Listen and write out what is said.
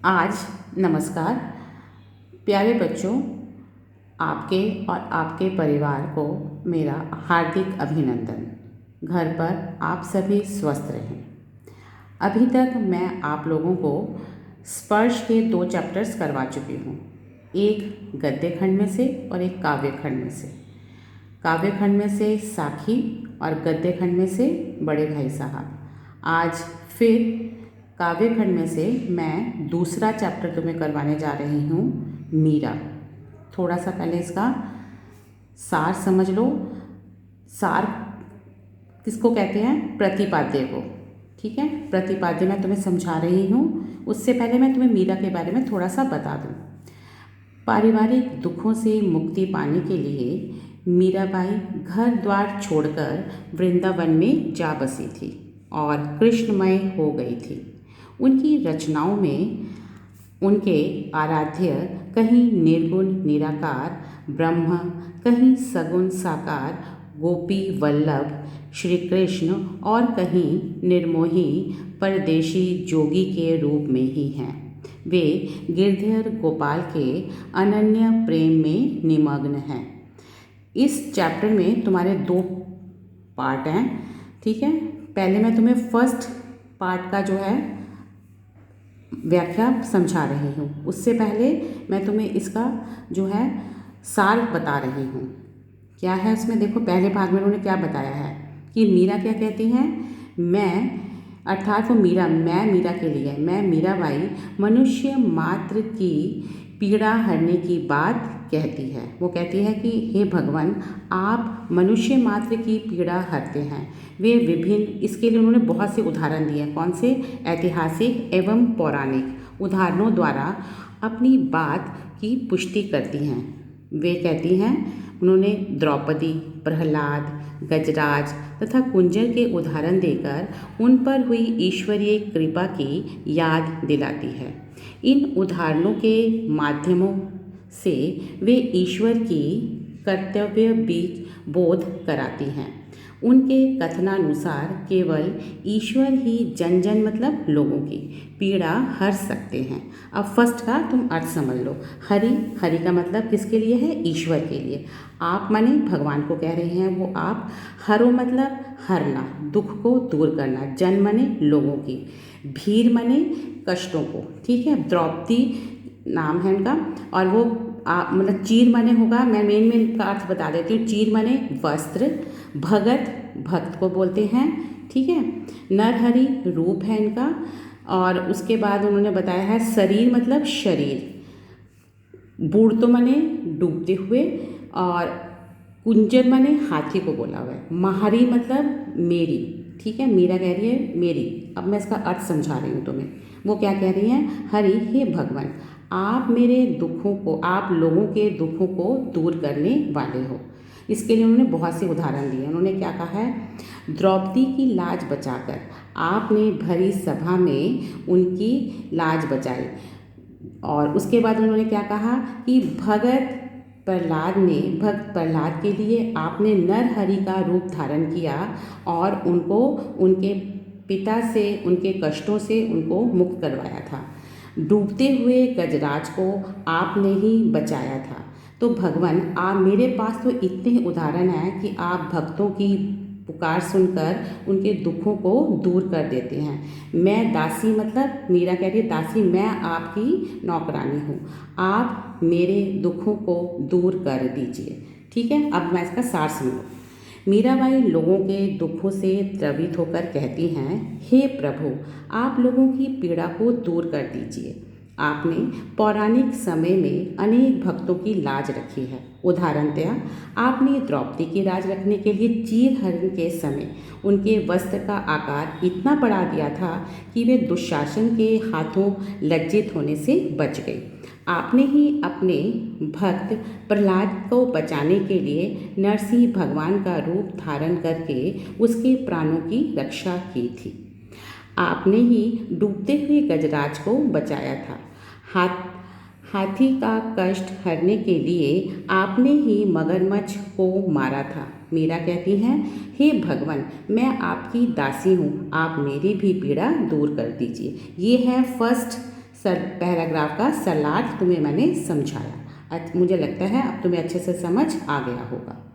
आज नमस्कार प्यारे बच्चों, आपके और आपके परिवार को मेरा हार्दिक अभिनंदन। घर पर आप सभी स्वस्थ रहें। अभी तक मैं आप लोगों को स्पर्श के 2 चैप्टर्स करवा चुकी हूँ, एक गद्य खंड में से और एक काव्य खंड में से। काव्य खंड में से साखी और गद्य खंड में से बड़े भाई साहब। आज फिर काव्य खंड में से मैं दूसरा चैप्टर तुम्हें करवाने जा रही हूँ, मीरा। थोड़ा सा पहले इसका सार समझ लो। सार किसको कहते हैं? प्रतिपाद्य को। ठीक है, प्रतिपाद्य मैं तुम्हें समझा रही हूँ। उससे पहले मैं तुम्हें मीरा के बारे में थोड़ा सा बता दूँ। पारिवारिक दुखों से मुक्ति पाने के लिए मीराबाई घर द्वार छोड़कर वृंदावन में जा बसी थी और कृष्णमय हो गई थी। उनकी रचनाओं में उनके आराध्य कहीं निर्गुण निराकार ब्रह्म, कहीं सगुण साकार गोपी वल्लभ श्री कृष्ण और कहीं निर्मोही परदेशी जोगी के रूप में ही हैं। वे गिरधर गोपाल के अनन्य प्रेम में निमग्न हैं। इस चैप्टर में तुम्हारे 2 पार्ट हैं। ठीक है, पहले मैं तुम्हें फर्स्ट पार्ट का जो है व्याख्या समझा रही हूँ। उससे पहले मैं तुम्हें इसका जो है सार बता रही हूँ। क्या है उसमें? देखो, पहले भाग में उन्होंने क्या बताया है कि मीरा क्या कहती हैं। मैं अर्थात वो मीरा, मैं मीरा के लिए, मैं मीराबाई मनुष्य मात्र की पीड़ा हरने की बात कहती है। वो कहती है कि हे भगवान, आप मनुष्य मात्र की पीड़ा हरते हैं। वे विभिन्न, इसके लिए उन्होंने बहुत से उदाहरण दिए हैं। कौन से? ऐतिहासिक एवं पौराणिक उदाहरणों द्वारा अपनी बात की पुष्टि करती हैं। वे कहती हैं, उन्होंने द्रौपदी, प्रहलाद, गजराज तथा कुंजर के उदाहरण देकर उन पर हुई ईश्वरीय कृपा की याद दिलाती है। इन उदाहरणों के माध्यमों से वे ईश्वर की कर्तव्य बीज बोध कराती हैं। उनके कथनानुसार केवल ईश्वर ही जन जन मतलब लोगों की पीड़ा हर सकते हैं। अब फर्स्ट का तुम अर्थ समझ लो। हरि, हरि का मतलब किसके लिए है? ईश्वर के लिए। आप माने भगवान को कह रहे हैं, वो आप। हरो मतलब हरना, दुख को दूर करना। जन माने लोगों की। भीर माने कष्टों को। ठीक है, द्रौपदी नाम है उनका। और वो मतलब चीर माने होगा, मैं मेन का अर्थ बता देती हूँ। चीर माने वस्त्र, भगत भक्त को बोलते हैं। ठीक है, नरहरि रूप है इनका। और उसके बाद उन्होंने बताया है शरीर मतलब शरीर, बूढ़तो माने डूबते हुए, और कुंजर माने हाथी को बोला हुआ है। महारी मतलब मेरी। ठीक है, मीरा कह रही है मेरी। अब मैं इसका अर्थ समझा रही हूँ तुम्हें। वो क्या कह रही हैं? हरि, हे भगवान, आप मेरे दुखों को, आप लोगों के दुखों को दूर करने वाले हो। इसके लिए उन्होंने बहुत से उदाहरण दिए। उन्होंने क्या कहा है? द्रौपदी की लाज बचाकर आपने भरी सभा में उनकी लाज बचाई। और उसके बाद उन्होंने क्या कहा कि भक्त प्रहलाद के लिए आपने नरहरि का रूप धारण किया और उनको उनके पिता से, उनके कष्टों से उनको मुक्त करवाया था। डूबते हुए गजराज को आपने ही बचाया था। तो भगवान, आप, मेरे पास तो इतने उदाहरण हैं कि आप भक्तों की पुकार सुनकर उनके दुखों को दूर कर देते हैं। मैं दासी मतलब मीरा कह रही है दासी, मैं आपकी नौकरानी हूँ, आप मेरे दुखों को दूर कर दीजिए। ठीक है, अब मैं इसका सार सुनो। मीराबाई लोगों के दुखों से द्रवित होकर कहती हैं, हे प्रभु, आप लोगों की पीड़ा को दूर कर दीजिए। आपने पौराणिक समय में अनेक भक्तों की लाज रखी है। उदाहरणतया आपने द्रौपदी की लाज रखने के लिए चीरहरण के समय उनके वस्त्र का आकार इतना बढ़ा दिया था कि वे दुशासन के हाथों लज्जित होने से बच गई। आपने ही अपने भक्त प्रहलाद को बचाने के लिए नरसिंह भगवान का रूप धारण करके उसके प्राणों की रक्षा की थी। आपने ही डूबते हुए गजराज को बचाया था। हाथी का कष्ट हरने के लिए आपने ही मगरमच्छ को मारा था। मीरा कहती हैं, हे भगवान, मैं आपकी दासी हूँ, आप मेरी भी पीड़ा दूर कर दीजिए। ये है फर्स्ट पैराग्राफ का सरलार्थ तुम्हें मैंने समझाया। मुझे लगता है अब तुम्हें अच्छे से समझ आ गया होगा।